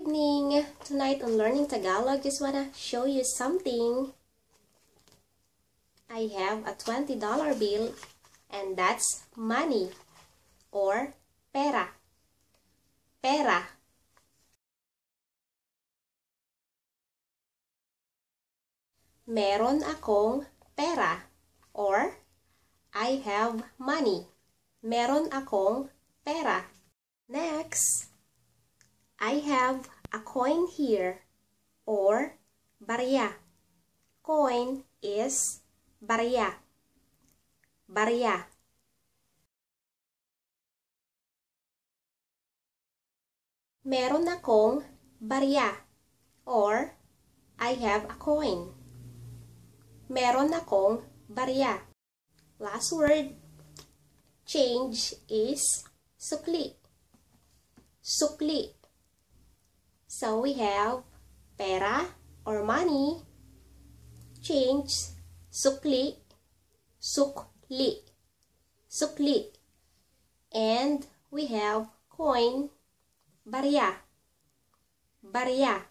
evening! Tonight on Learning Tagalog, just wanna show you something. I have a $20 bill and that's money or pera. Pera. Meron akong pera or I have money. Meron akong pera. Next, I have a coin here or barya. Coin is barya. Barya. Meron akong barya or I have a coin. Meron akong barya. Last word, change is sukli. Sukli. So we have pera or money, change, sukli, sukli, sukli. And we have coin, barya, barya.